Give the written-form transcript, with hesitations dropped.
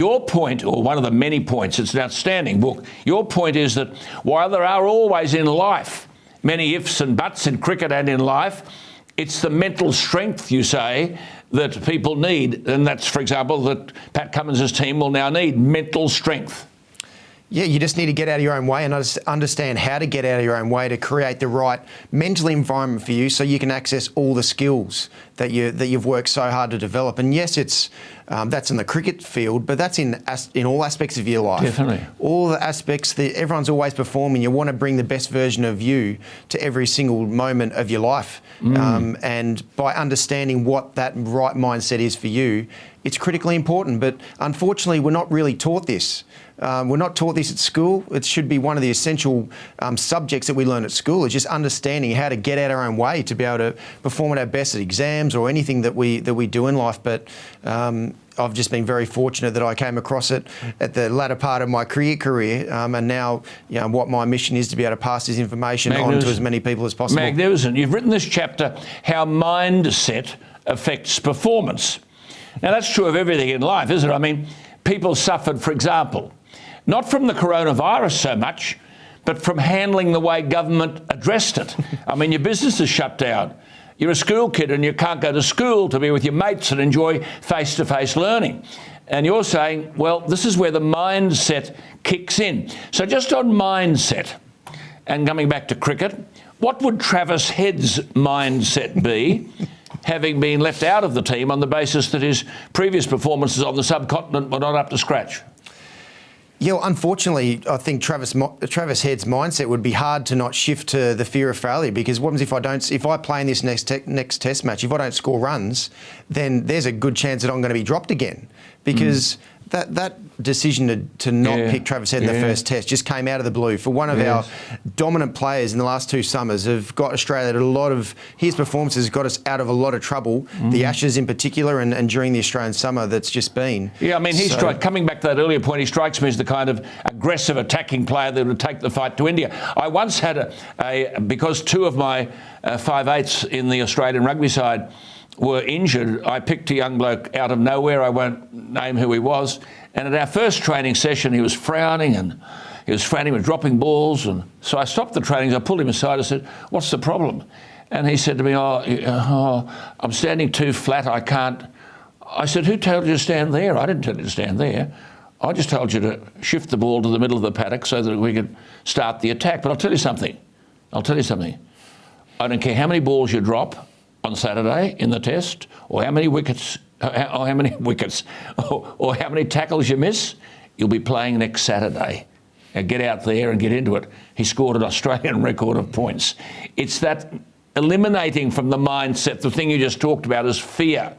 your point, or one of the many points, it's an outstanding book, your point is that while there are always in life many ifs and buts in cricket and in life, it's the mental strength, you say, that people need. And that's, for example, that Pat Cummins' team will now need mental strength. Yeah, you just need to get out of your own way and understand how to get out of your own way to create the right mental environment for you so you can access all the skills that you've worked so hard to develop. And yes, it's that's in the cricket field, but that's in all aspects of your life. Definitely. All the aspects, everyone's always performing. You want to bring the best version of you to every single moment of your life. And by understanding what that right mindset is for you, it's critically important. But unfortunately, we're not really taught this. We're not taught this at school. It should be one of the essential subjects that we learn at school, is just understanding how to get out our own way to be able to perform at our best at exams or anything that we do in life. But I've just been very fortunate that I came across it at the latter part of my career, and now what my mission is to be able to pass this information on to as many people as possible. Magnificent. You've written this chapter, How Mindset Affects Performance. Now, that's true of everything in life, isn't it? I mean, people suffered, for example, not from the coronavirus so much, but from handling the way government addressed it. I mean, your business is shut down. You're a school kid and you can't go to school to be with your mates and enjoy face-to-face learning. And you're saying, well, this is where the mindset kicks in. So just on mindset, and coming back to cricket, what would Travis Head's mindset be, having been left out of the team on the basis that his previous performances on the subcontinent were not up to scratch? Yeah, well, unfortunately, I think Travis Head's mindset would be hard to not shift to the fear of failure, because what happens if I play in this next test match, if I don't score runs, then there's a good chance that I'm going to be dropped again, because that decision to not pick Travis Head in the first test just came out of the blue. For one of our dominant players in the last 2 summers, have got Australia at a lot of, his performances got us out of a lot of trouble, the Ashes in particular, and during the Australian summer that's just been. Yeah, I mean, coming back to that earlier point, he strikes me as the kind of aggressive attacking player that would take the fight to India. I once had because 2 of my 5/8s in the Australian rugby side were injured, I picked a young bloke out of nowhere, I won't name who he was, and at our first training session he was frowning and he was dropping balls, and so I stopped the trainings, I pulled him aside, I said, what's the problem? And he said to me, I'm standing too flat, I can't. I said, who told you to stand there? I didn't tell you to stand there. I just told you to shift the ball to the middle of the paddock so that we could start the attack. But I'll tell you something. I don't care how many balls you drop on Saturday in the test, or how many wickets, or how many tackles you miss, you'll be playing next Saturday. Now get out there and get into it. He scored an Australian record of points. It's that eliminating from the mindset, the thing you just talked about is fear.